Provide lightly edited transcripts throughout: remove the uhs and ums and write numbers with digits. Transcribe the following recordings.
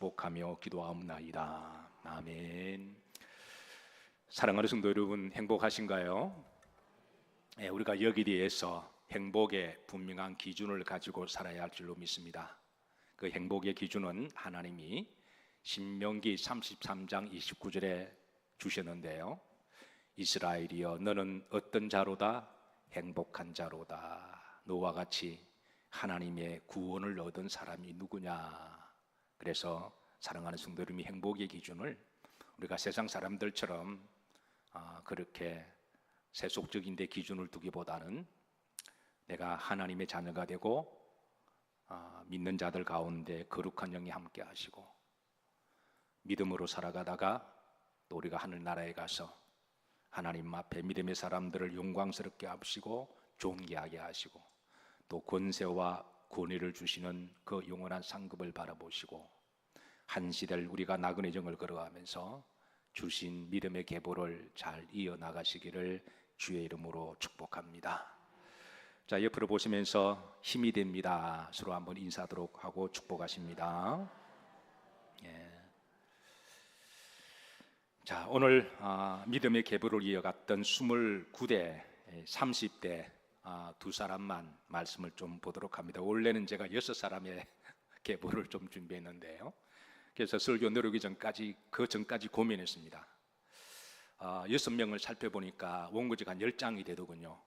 축복하며 기도하옵나이다. 아멘. 사랑하는 성도 여러분, 행복하신가요? 우리가 여기 대해서 행복의 분명한 기준을 가지고 살아야 할 줄로 믿습니다. 그 행복의 기준은 하나님이 신명기 33장 29절에 주셨는데요. 이스라엘이여, 너는 어떤 자로다? 행복한 자로다. 너와 같이 하나님의 구원을 얻은 사람이 누구냐? 그래서 사랑하는 성도 여러분이 행복의 기준을 우리가 세상 사람들처럼 그렇게 세속적인 데 기준을 두기보다는 내가 하나님의 자녀가 되고 믿는 자들 가운데 거룩한 영이 함께 하시고 믿음으로 살아가다가 또 우리가 하늘나라에 가서 하나님 앞에 믿음의 사람들을 영광스럽게 하시고 존귀하게 하시고 또 권세와 권위를 주시는 그 영원한 상급을 바라보시고 한 시대를 우리가 나그네 정을 걸어가면서 주신 믿음의 계보를 잘 이어나가시기를 주의 이름으로 축복합니다. 자, 옆으로 보시면서 힘이 됩니다 서로 한번 인사하도록 하고 축복하십니다. 자, 오늘 믿음의 계보를 이어갔던 29대 30대 두 사람만 말씀을 좀 보도록 합니다. 원래는 제가 6사람의 계보를 좀 준비했는데요, 그래서 설교 내려오기 전까지 그 전까지 고민했습니다. 6명을 살펴보니까 원고지가 한 10장이 되더군요.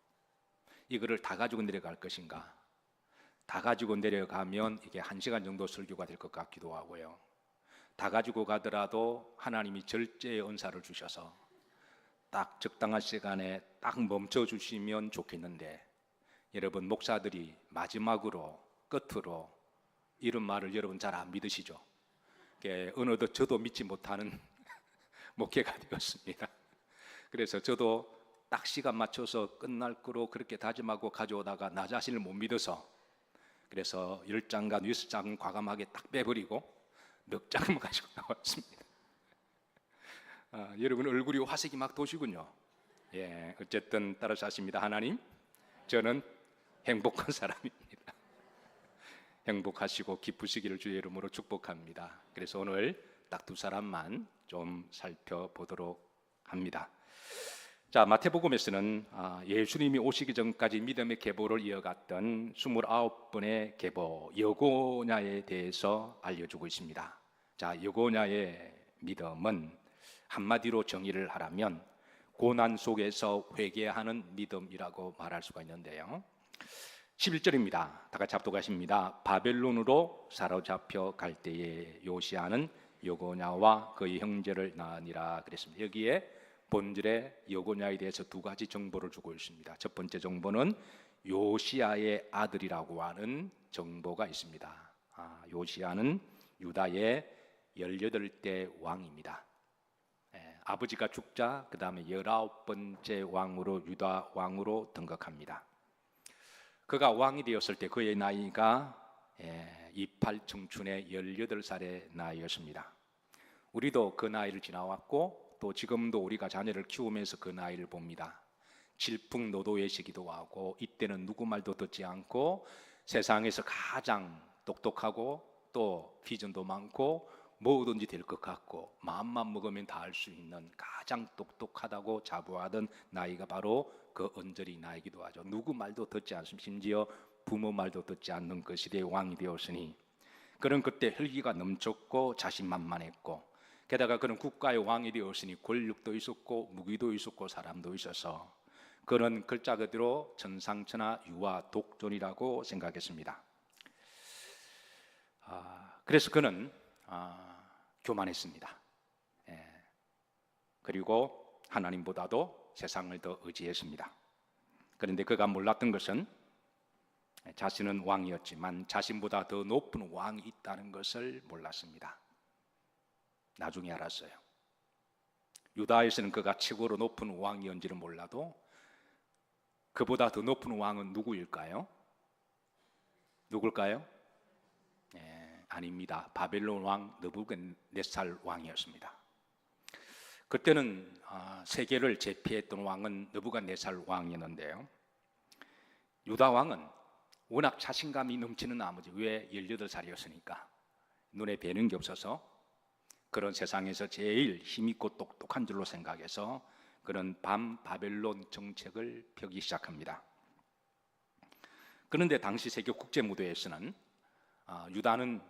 이거를 다 가지고 내려갈 것인가, 다 가지고 내려가면 이게 1시간 정도 설교가 될 것 같기도 하고요, 다 가지고 가더라도 하나님이 절제의 은사를 주셔서 딱 적당한 시간에 딱 멈춰 주시면 좋겠는데, 여러분 목사들이 마지막으로 끝으로 이런 말을 여러분 잘 안 믿으시죠? 어느덧 저도 믿지 못하는 목회가 되었습니다. 그래서 저도 딱 시간 맞춰서 끝날 거로 그렇게 다짐하고 가져오다가 나 자신을 못 믿어서, 그래서 10장과 6장은 과감하게 딱 빼버리고 몇 장만 가지고 나왔습니다. 여러분 얼굴이 화색이 막 도시군요. 어쨌든 따라서 하십니다. 하나님, 저는 행복한 사람입니다. 행복하시고 기쁘시기를 주의 이름으로 축복합니다. 그래서 오늘 딱 두 사람만 좀 살펴보도록 합니다. 자, 마태복음에서는 예수님이 오시기 전까지 믿음의 계보를 이어갔던 29번의 계보 여고냐에 대해서 알려주고 있습니다. 자, 여고냐의 믿음은 한마디로 정의를 하라면 고난 속에서 회개하는 믿음이라고 말할 수가 있는데요, 11절입니다. 다 같이 합독하십니다. 바벨론으로 사로잡혀 갈 때에 요시야는 여고냐와 그의 형제를 낳으니라 그랬습니다. 여기에 본절의 여고냐에 대해서 두 가지 정보를 주고 있습니다. 첫 번째 정보는 요시야의 아들이라고 하는 정보가 있습니다. 요시야는 유다의 18대 왕입니다. 아버지가 죽자 그 다음에 19번째 왕으로 유다 왕으로 등극합니다. 그가 왕이 되었을 때 그의 나이가 이팔 청춘의 18살의 나이였습니다. 우리도 그 나이를 지나왔고 또 지금도 우리가 자녀를 키우면서 그 나이를 봅니다. 질풍노도의 시기도 하고 이때는 누구 말도 듣지 않고 세상에서 가장 똑똑하고 또 비전도 많고 뭐든지 될 것 같고 마음만 먹으면 다 할 수 있는 가장 똑똑하다고 자부하던 나이가 바로 그 언저리 나이기도 하죠. 누구 말도 듣지 않습니다. 심지어 부모 말도 듣지 않는 그 시대의 왕이 되었으니, 그런 그때 혈기가 넘쳤고 자신만만했고 게다가 그런 국가의 왕이 되었으니 권력도 있었고 무기도 있었고 사람도 있어서 그런 글자 그대로 천상천하 유아 독존이라고 생각했습니다. 그래서 그는 교만했습니다. 그리고 하나님보다도 세상을 더 의지했습니다. 그런데 그가 몰랐던 것은 자신은 왕이었지만 자신보다 더 높은 왕이 있다는 것을 몰랐습니다. 나중에 알았어요. 유다에서는 그가 최고로 높은 왕이었는지는 몰라도 그보다 더 높은 왕은 누구일까요? 누굴까요? 아닙니다. 바벨론 왕 느부갓네살 왕이었습니다. 그때는 세계를 제패했던 왕은 느부갓네살 왕이었는데요, 유다 왕은 워낙 자신감이 넘치는 나머지, 왜 18살이었으니까 눈에 뵈는 게 없어서 그런 세상에서 제일 힘있고 똑똑한 줄로 생각해서 그런 반바벨론 정책을 펴기 시작합니다. 그런데 당시 세계 국제 무대에서는 유다는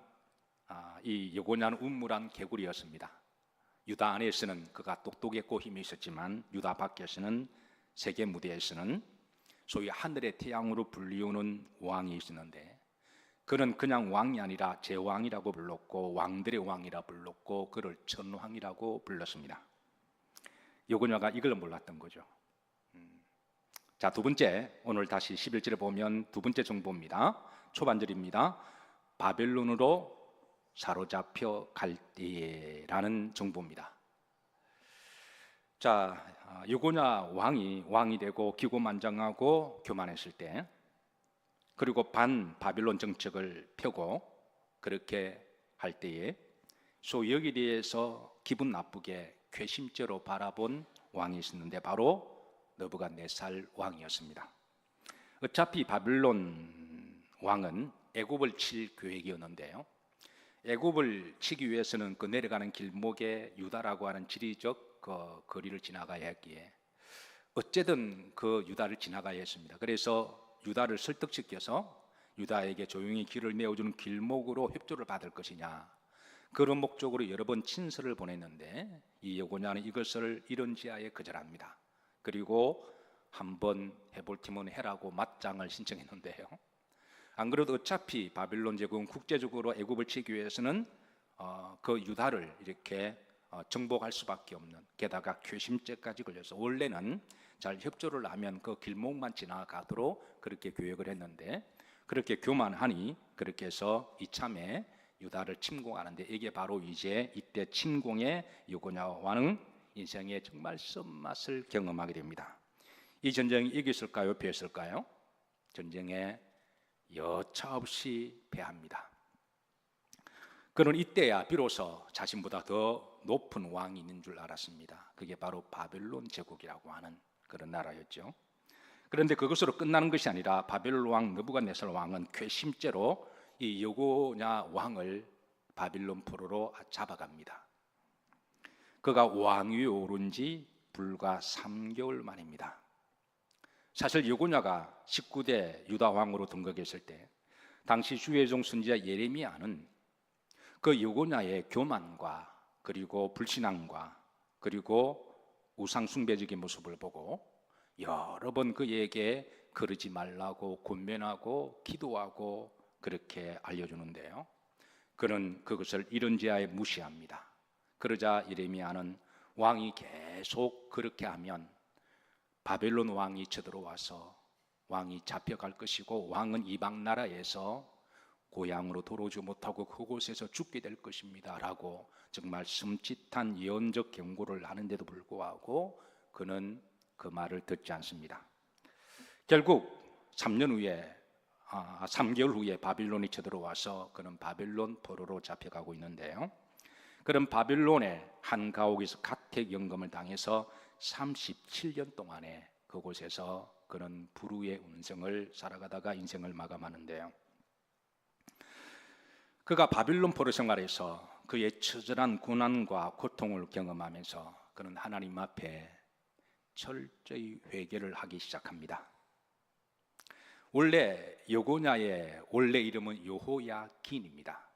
이 여고냐는 음물한 개구리였습니다. 유다 안에서는 그가 똑똑했고 힘이 있었지만 유다 밖에서는 세계 무대에서는 소위 하늘의 태양으로 불리우는 왕이 있었는데 그는 그냥 왕이 아니라 제왕이라고 불렀고 왕들의 왕이라 불렀고 그를 천왕이라고 불렀습니다. 여고냐가 이걸 몰랐던 거죠. 자, 두 번째, 오늘 다시 11절에 보면 두 번째 정보입니다. 초반절입니다. 바벨론으로 사로잡혀 갈 때라는 정보입니다. 자, 여고냐 왕이 되고 기고만장하고 교만했을 때, 그리고 반바벨론 정책을 펴고 그렇게 할 때에 소위 여기에 대해서 기분 나쁘게 괘씸죄로 바라본 왕이 있었는데 바로 느부갓네살 왕이었습니다. 어차피 바벨론 왕은 애굽을 칠 계획이었는데요, 애굽을 치기 위해서는 그 내려가는 길목에 유다라고 하는 지리적 그 거리를 지나가야 했기에 어쨌든 그 유다를 지나가야 했습니다. 그래서 유다를 설득시켜서 유다에게 조용히 길을 내어주는 길목으로 협조를 받을 것이냐, 그런 목적으로 여러 번 친서를 보냈는데 이 여고냐는 이것을 이런 지하에 거절합니다. 그리고 한번 해볼 팀은 해라고 맞장을 신청했는데요, 안 그래도 어차피 바빌론 제국은 국제적으로 애굽을 치기 위해서는 그 유다를 이렇게 정복할 수밖에 없는, 게다가 괘씸죄까지 걸려서 원래는 잘 협조를 하면 그 길목만 지나가도록 그렇게 계획을 했는데 그렇게 교만하니 그렇게 해서 이참에 유다를 침공하는데 이게 바로 이때 침공의 여고냐 왕은 인생의 정말 쓴맛을 경험하게 됩니다. 이 전쟁이 이겼을까요? 패했을까요? 전쟁에 여차없이 패합니다. 그는 이때야 비로소 자신보다 더 높은 왕이 있는 줄 알았습니다. 그게 바로 바벨론 제국이라고 하는 그런 나라였죠. 그런데 그것으로 끝나는 것이 아니라 바벨론 왕 느부갓네살 왕은 괘씸죄로 이 여고냐 왕을 바빌론 포로로 잡아갑니다. 그가 왕위에 오른 지 불과 3개월 만입니다. 사실 여고냐가 19대 유다 왕으로 등극했을 때 당시 주의종 선지자 예레미야는 그 여고냐의 교만과 그리고 불신앙과 그리고 우상 숭배적인 모습을 보고 여러 번 그에게 그러지 말라고 권면하고 기도하고 그렇게 알려주는데요, 그는 그것을 이런 지하에 무시합니다. 그러자 예레미야는 왕이 계속 그렇게 하면 바벨론 왕이 쳐들어와서 왕이 잡혀갈 것이고 왕은 이방 나라에서 고향으로 돌아오지 못하고 그곳에서 죽게 될 것입니다 라고 정말 섬찟한 예언적 경고를 하는데도 불구하고 그는 그 말을 듣지 않습니다. 결국 3개월 후에 바빌론이 쳐들어와서 그는 바벨론 포로로 잡혀가고 있는데요, 그런 바벨론의 한 가옥에서 가택연금을 당해서 37년 동안에 그곳에서 그는 불후의 운생을 살아가다가 인생을 마감하는데요, 그가 바빌론 포로 생활에서 그의 처절한 고난과 고통을 경험하면서 그는 하나님 앞에 철저히 회개를 하기 시작합니다. 원래 여고냐의 원래 이름은 여호야긴입니다.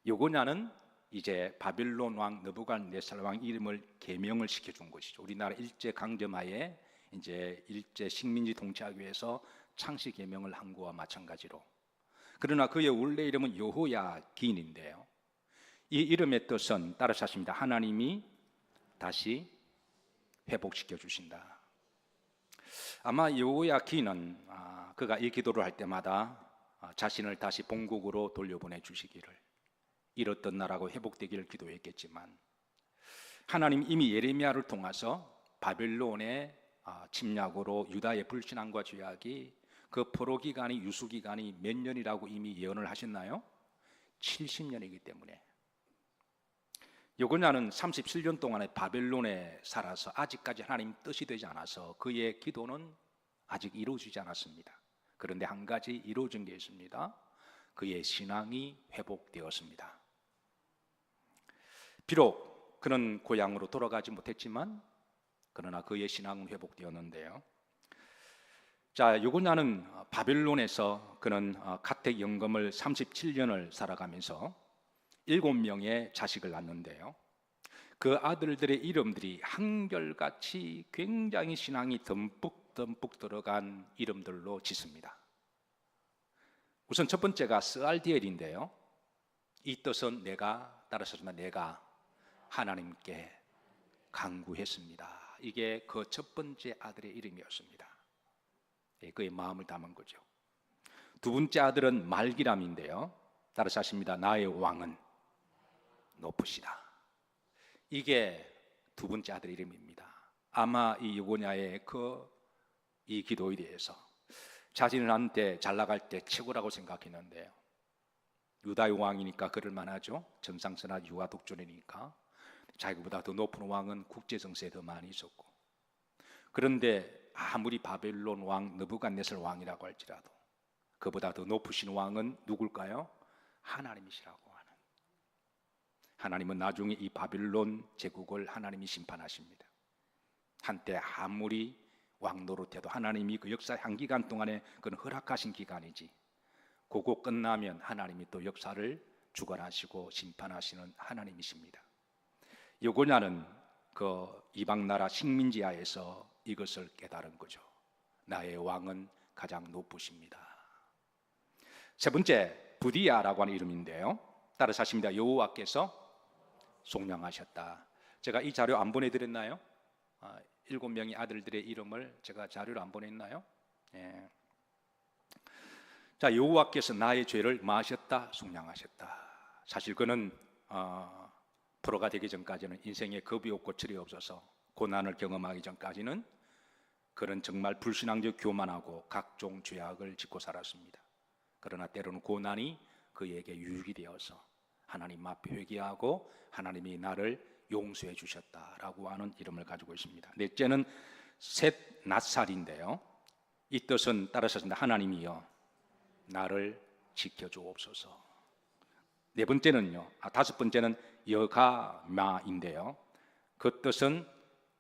여고냐는 이제 바빌론 왕 느부갓네살 왕 이름을 개명을 시켜준 것이죠. 우리나라 일제 강점하에 이제 일제 식민지 통치하기 위해서 창씨 개명을 한 거와 마찬가지로, 그러나 그의 원래 이름은 여호야긴인데요, 이 이름의 뜻은 따라서 하십니다. 하나님이 다시 회복시켜 주신다. 아마 여호야긴은 그가 이 기도를 할 때마다 자신을 다시 본국으로 돌려보내 주시기를, 잃었던 나라가 회복되기를 기도했겠지만 하나님 이미 예레미야를 통해서 바벨론의 침략으로 유다의 불신앙과 죄악이 그 포로 기간이 유수 기간이 몇 년이라고 이미 예언을 하셨나요? 70년이기 때문에 여고냐는 37년 동안에 바벨론에 살아서 아직까지 하나님 뜻이 되지 않아서 그의 기도는 아직 이루어지지 않았습니다. 그런데 한 가지 이루어진 게 있습니다. 그의 신앙이 회복되었습니다. 비록 그는 고향으로 돌아가지 못했지만 그러나 그의 신앙은 회복되었는데요. 자, 요고냐는 바벨론에서 그는 가택 연금을 37년을 살아가면서 7명의 자식을 낳는데요. 그 아들들의 이름들이 한결같이 굉장히 신앙이 듬뿍 들어간 이름들로 짓습니다. 우선 첫 번째가 스알디엘인데요. 이 뜻은 내가 하나님께 간구했습니다. 이게 그 첫 번째 아들의 이름이었습니다. 그의 마음을 담은 거죠. 두 번째 아들은 말기람인데요. 따라서 하십니다. 나의 왕은 높으시다. 이게 두 번째 아들 이름입니다. 아마 이 여고냐의 이 기도에 대해서 자신은 한때 잘 나갈 때 최고라고 생각했는데요. 유다의 왕이니까 그럴 만하죠. 전상선한 유아 독존이니까 자기보다 더 높은 왕은 국제 정세에 더 많이 있었고, 그런데 아무리 바벨론 왕 느부갓네살 왕이라고 할지라도 그보다 더 높으신 왕은 누굴까요? 하나님이시라고 하는. 하나님은 나중에 이 바벨론 제국을 하나님이 심판하십니다. 한때 아무리 왕 노릇해도 하나님이 그 역사 한 기간 동안에 그건 허락하신 기간이지, 그거 끝나면 하나님이 또 역사를 주관하시고 심판하시는 하나님이십니다. 여고냐는 그 이방 나라 식민지하에서 이것을 깨달은 거죠. 나의 왕은 가장 높으십니다. 세 번째, 부디야라고 하는 이름인데요. 따라서 하십니다. 여호와께서 속량하셨다. 제가 이 자료 안 보내드렸나요? 7명의 아들들의 이름을 제가 자료를 안 보냈나요? 예. 자, 여호와께서 나의 죄를 마하셨다, 속량하셨다. 사실 그는 포로가 되기 전까지는 인생에 겁이 없고 철이 없어서 고난을 경험하기 전까지는 그는 정말 불신앙적 교만하고 각종 죄악을 짓고 살았습니다. 그러나 때로는 고난이 그에게 유익이 되어서 하나님 앞에 회개하고 하나님이 나를 용서해 주셨다라고 하는 이름을 가지고 있습니다. 넷째는 셋낫살인데요. 이 뜻은 따라서 하나님이여 나를 지켜주옵소서. 네 번째는요, 다섯 번째는 여가마인데요. 그 뜻은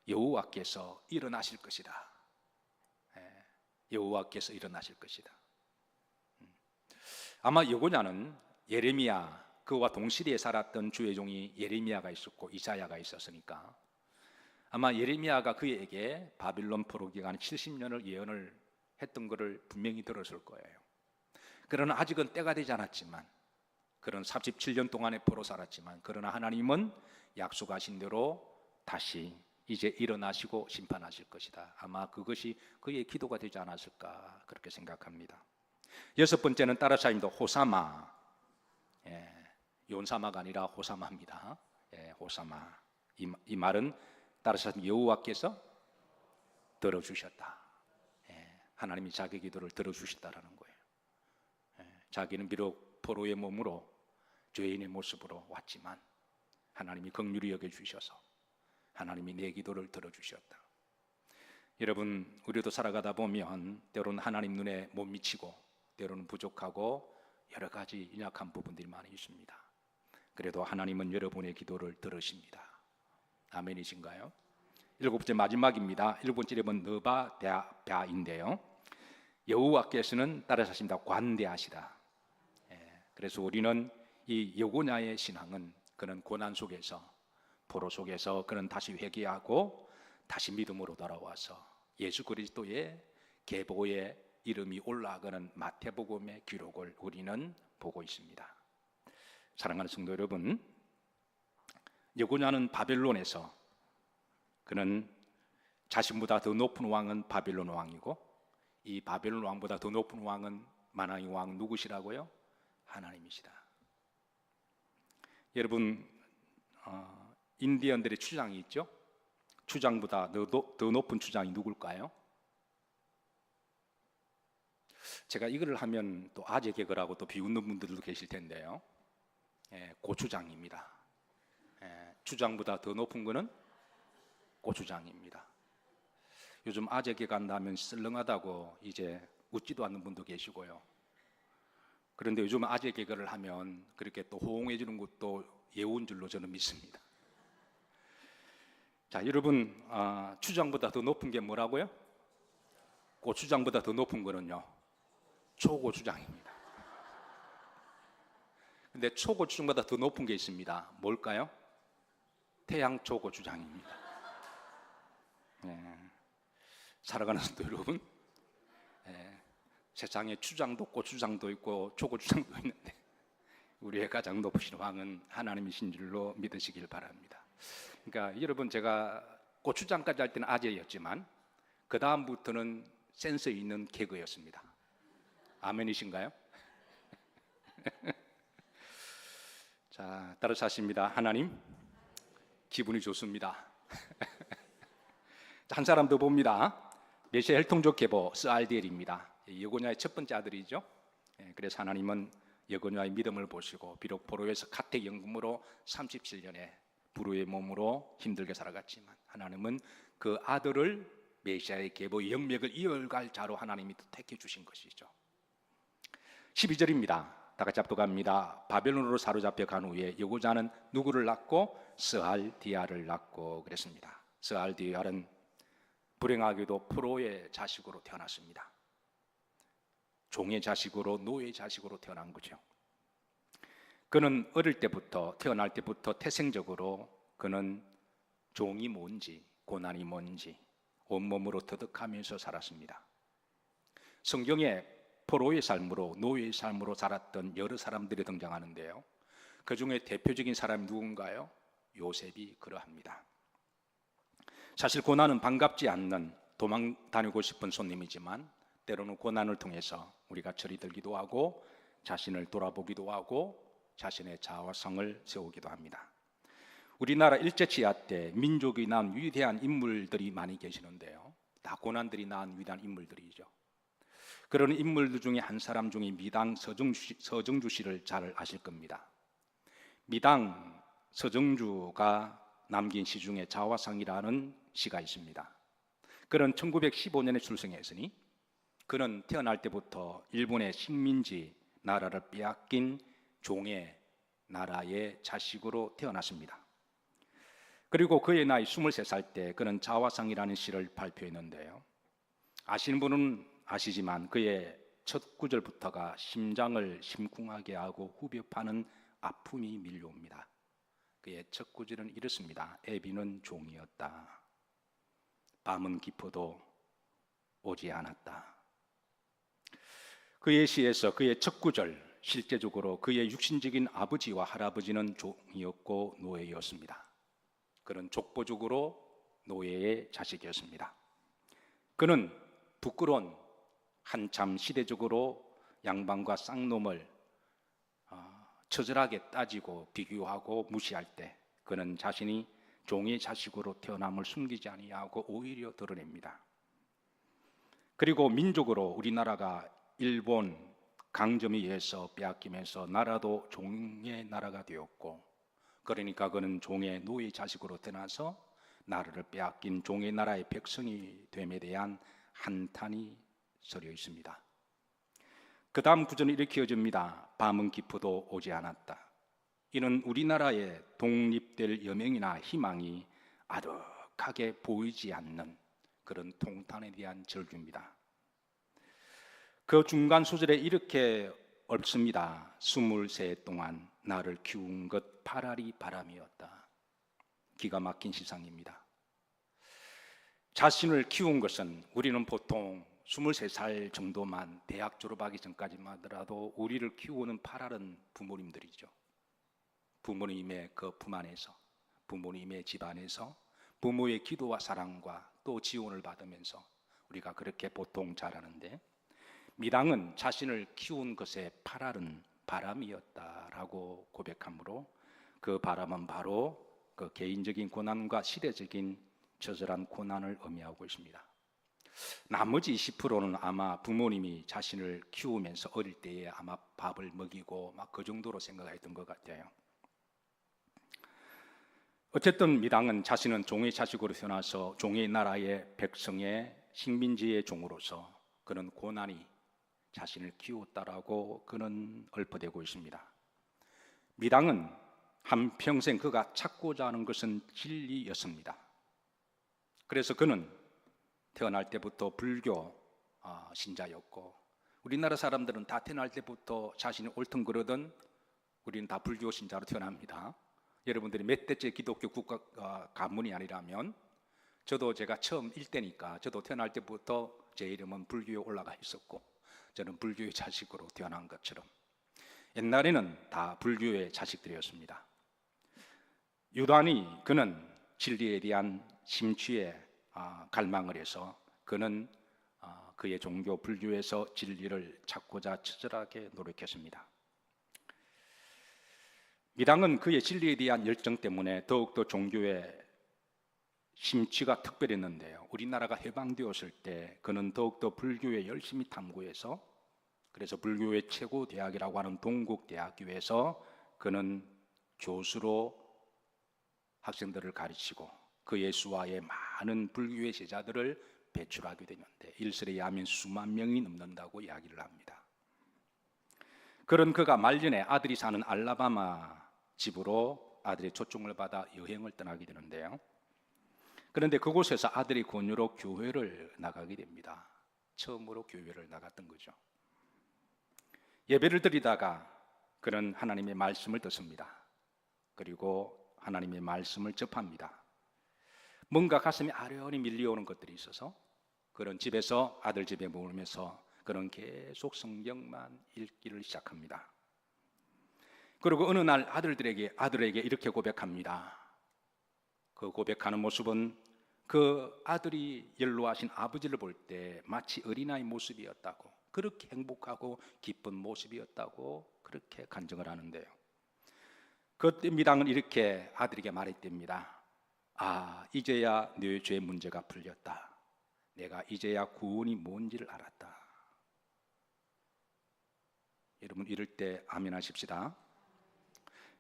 여호와께서 일어나실 것이다. 여호와께서 일어나실 것이다. 아마 여고냐는 예레미야, 그와 동시대에 살았던 주의 종이 예레미야가 있었고 이사야가 있었으니까 아마 예레미야가 그에게 바빌론 포로 기간 70년을 예언을 했던 것을 분명히 들었을 거예요. 그러나 아직은 때가 되지 않았지만, 그런 37년 동안의 포로 살았지만, 그러나 하나님은 약속하신 대로 다시 이제 일어나시고 심판하실 것이다. 아마 그것이 그의 기도가 되지 않았을까 그렇게 생각합니다. 여섯 번째는 따라서 합니다. 호사마. 요사마가 아니라 호사마입니다. 호사마. 이 말은 따라서 여호와께서 들어주셨다. 하나님이 자기 기도를 들어주셨다라는 거예요. 자기는 비록 포로의 몸으로 죄인의 모습으로 왔지만 하나님이 긍휼히 여겨주셔서 하나님이 내 기도를 들어주셨다. 여러분, 우리도 살아가다 보면 때로는 하나님 눈에 못 미치고 때로는 부족하고 여러 가지 연약한 부분들이 많이 있습니다. 그래도 하나님은 여러분의 기도를 들으십니다. 아멘이신가요? 일곱 번째 마지막입니다. 일곱 번째 이름은 느바랴인데요. 여호와께서는 따라서 하십니다. 관대하시다. 그래서 우리는 이 여고냐의 신앙은 그는 고난 속에서, 포로 속에서 그는 다시 회개하고 다시 믿음으로 돌아와서 예수 그리스도의 계보의 이름이 올라가는 마태복음의 기록을 우리는 보고 있습니다. 사랑하는 성도 여러분, 여고냐는 바벨론에서, 그는 자신보다 더 높은 왕은 바벨론 왕이고 이 바벨론 왕보다 더 높은 왕은 만왕의 왕 누구시라고요? 하나님이시다. 여러분, 인디언들의 추장이 있죠? 추장보다 더 높은 추장이 누굴까요? 제가 이걸 하면 또 아재 개그라고 또 비웃는 분들도 계실 텐데요. 고추장입니다. 추장보다 더 높은 거는 고추장입니다. 요즘 아재 개그 한다면 썰렁하다고 이제 웃지도 않는 분도 계시고요. 그런데 요즘 아재 개그를 하면 그렇게 또 호응해 주는 것도 예우인 줄로 저는 믿습니다. 자, 여러분, 추장보다 더 높은 게 뭐라고요? 고추장보다 더 높은 거는요, 초고추장입니다. 근데 초고추장보다 더 높은 게 있습니다. 뭘까요? 태양초고추장입니다. 살아가는 또 여러분, 세상에 추장도 고추장도 있고 초고추장도 있는데 우리의 가장 높으신 왕은 하나님이신 줄로 믿으시길 바랍니다. 그러니까 여러분, 제가 고추장까지 할 때는 아재였지만 그 다음부터는 센스 있는 개그였습니다. 아멘이신가요? 자, 따라서 하십니다. 하나님, 기분이 좋습니다. 한 사람 더 봅니다. 메시아 혈통적 계보 스알디엘입니다. 여고냐의 첫 번째 아들이죠. 그래서 하나님은 여고냐의 믿음을 보시고 비록 포로에서 가택연금으로 37년에 불우의 몸으로 힘들게 살아갔지만 하나님은 그 아들을 메시아의 계보의 영맥을 이어갈 자로 하나님이 택해 주신 것이죠. 12절입니다. 다 같이 합독합니다. 바벨론으로 사로잡혀 간 후에 여고자는 누구를 낳고? 스알디알을 낳고 그랬습니다. 스알디알은 불행하게도 포로의 자식으로 태어났습니다. 종의 자식으로, 노예의 자식으로 태어난 거죠. 그는 어릴 때부터, 태어날 때부터 태생적으로 그는 종이 뭔지, 고난이 뭔지 온몸으로 터득하면서 살았습니다. 성경에 포로의 삶으로, 노예의 삶으로 살았던 여러 사람들이 등장하는데요, 그 중에 대표적인 사람이 누군가요? 요셉이 그러합니다. 사실 고난은 반갑지 않는, 도망 다니고 싶은 손님이지만 때로는 고난을 통해서 우리가 철이 들기도 하고 자신을 돌아보기도 하고 자신의 자화성을 세우기도 합니다. 우리나라 일제치하 때 민족이 낳은 위대한 인물들이 많이 계시는데요, 다 고난들이 낳은 위대한 인물들이죠. 그런 인물들 중에 한 사람 중에 미당 서정주 씨를 잘 아실 겁니다. 미당 서정주가 남긴 시 중에 자화상이라는 시가 있습니다. 그는 1915년에 출생했으니 그는 태어날 때부터 일본의 식민지 나라를 빼앗긴 종의 나라의 자식으로 태어났습니다. 그리고 그의 나이 23살 때 그는 자화상이라는 시를 발표했는데요, 아시는 분은 아시지만 그의 첫 구절부터가 심장을 심쿵하게 하고 후벼파는 아픔이 밀려옵니다. 그의 첫 구절은 이렇습니다. 애비는 종이었다. 밤은 깊어도 오지 않았다. 그의 시에서 그의 첫 구절, 실제적으로 그의 육신적인 아버지와 할아버지는 종이었고 노예였습니다. 그는 족보적으로 노예의 자식이었습니다. 그는 부끄러운, 한참 시대적으로 양반과 쌍놈을 처절하게 따지고 비교하고 무시할 때 그는 자신이 종의 자식으로 태어남을 숨기지 아니하고 오히려 드러냅니다. 그리고 민족으로 우리나라가 일본 강점에 의해서 빼앗기면서 나라도 종의 나라가 되었고, 그러니까 그는 종의 노예 자식으로 태어나서 나라를 빼앗긴 종의 나라의 백성이 됨에 대한 한탄이 서려 있습니다. 그 다음 구절은 이렇게 이어집니다. 밤은 깊어도 오지 않았다. 이는 우리나라의 독립될 여명이나 희망이 아득하게 보이지 않는 그런 통탄에 대한 절규입니다. 그 중간 소절에 이렇게 얽습니다. 23해 동안 나를 키운 것 파라리 바람이었다. 기가 막힌 시상입니다. 자신을 키운 것은, 우리는 보통 23살 정도만, 대학 졸업하기 전까지만 하더라도 우리를 키우는 파랄은 부모님들이죠. 부모님의 그 품 안에서, 부모님의 집 안에서 부모의 기도와 사랑과 또 지원을 받으면서 우리가 그렇게 보통 자라는데, 미당은 자신을 키운 것의 파랄은 바람이었다라고 고백하므로 그 바람은 바로 그 개인적인 고난과 시대적인 처절한 고난을 의미하고 있습니다. 나머지 20%는 아마 부모님이 자신을 키우면서 어릴 때에 아마 밥을 먹이고 막 그 정도로 생각했던 것 같아요. 어쨌든 미당은 자신은 종의 자식으로 태어나서 종의 나라의 백성의 식민지의 종으로서 그런 고난이 자신을 키웠다라고 그는 읊어대고 있습니다. 미당은 한평생 그가 찾고자 하는 것은 진리였습니다. 그래서 그는 태어날 때부터 불교 신자였고, 우리나라 사람들은 다 태어날 때부터 자신이 옳든 그러든 우리는 다 불교 신자로 태어납니다. 여러분들이 몇 대째 기독교 국가 가문이 아니라면, 저도 제가 처음 일대니까 저도 태어날 때부터 제 이름은 불교에 올라가 있었고, 저는 불교의 자식으로 태어난 것처럼 옛날에는 다 불교의 자식들이었습니다. 유단히 그는 진리에 대한 심취에 갈망을 해서 그는 그의 종교 불교에서 진리를 찾고자 처절하게 노력했습니다. 미당은 그의 진리에 대한 열정 때문에 더욱더 종교에 심취가 특별했는데요. 우리나라가 해방되었을 때 그는 더욱더 불교에 열심히 탐구해서, 그래서 불교의 최고 대학이라고 하는 동국대학교에서 그는 교수로 학생들을 가르치고 그의 수하에 많은 불교의 제자들을 배출하게 되는데 일설에 의하면 수만 명이 넘는다고 이야기를 합니다. 그런 그가 말년에 아들이 사는 알라바마 집으로 아들의 초청을 받아 여행을 떠나게 되는데요. 그런데 그곳에서 아들의 권유로 교회를 나가게 됩니다. 처음으로 교회를 나갔던 거죠. 예배를 드리다가 그는 하나님의 말씀을 듣습니다. 그리고 하나님의 말씀을 접합니다. 뭔가 가슴에 아련히 밀려오는 것들이 있어서 그런 집에서 아들 집에 머물면서 그는 계속 성경만 읽기를 시작합니다. 그리고 어느 날 아들에게 이렇게 고백합니다. 그 고백하는 모습은 그 아들이 연로하신 아버지를 볼 때 마치 어린아이 모습이었다고, 그렇게 행복하고 기쁜 모습이었다고 그렇게 간증을 하는데요. 그때 미당은 이렇게 아들에게 말했답니다. 이제야 네 죄 문제가 풀렸다. 내가 이제야 구원이 뭔지를 알았다. 여러분, 이럴 때 아멘 하십시다.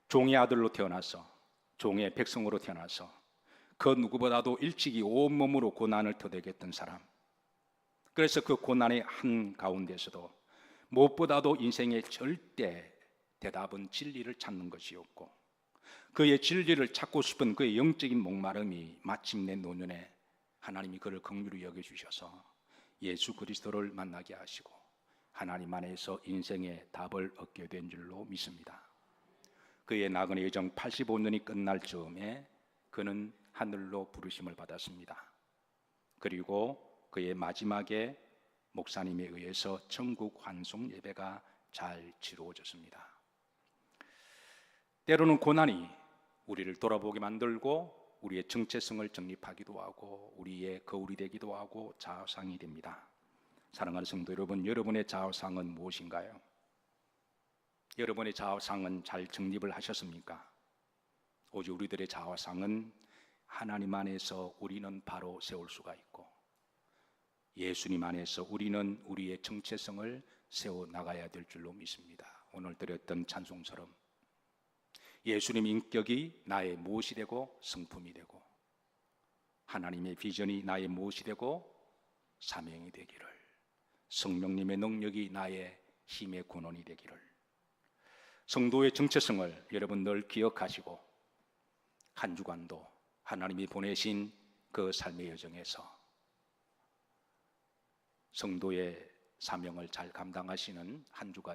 종의 아들로 태어나서, 종의 백성으로 태어나서 그 누구보다도 일찍이 온몸으로 고난을 터득했던 사람, 그래서 그 고난의 한가운데서도 무엇보다도 인생의 절대 대답은 진리를 찾는 것이었고, 그의 진리를 찾고 싶은 그의 영적인 목마름이 마침내 노년에 하나님이 그를 긍휼히 여겨주셔서 예수 그리스도를 만나게 하시고 하나님 안에서 인생의 답을 얻게 된 줄로 믿습니다. 그의 나그네 여정 85년이 끝날 즈음에 그는 하늘로 부르심을 받았습니다. 그리고 그의 마지막에 목사님에 의해서 천국 환송 예배가 잘 치루어졌습니다. 때로는 고난이 우리를 돌아보게 만들고 우리의 정체성을 정립하기도 하고 우리의 거울이 되기도 하고 자아상이 됩니다. 사랑하는 성도 여러분, 여러분의 자아상은 무엇인가요? 여러분의 자아상은 잘 정립을 하셨습니까? 오직 우리들의 자아상은 하나님 안에서 우리는 바로 세울 수가 있고 예수님 안에서 우리는 우리의 정체성을 세워나가야 될 줄로 믿습니다. 오늘 드렸던 찬송처럼 예수님 인격이 나의 무엇이 되고 성품이 되고 하나님의 비전이 나의 무엇이 되고 사명이 되기를, 성령님의 능력이 나의 힘의 근원이 되기를, 성도의 정체성을 여러분 늘 기억하시고 한 주간도 하나님이 보내신 그 삶의 여정에서 성도의 사명을 잘 감당하시는 한 주가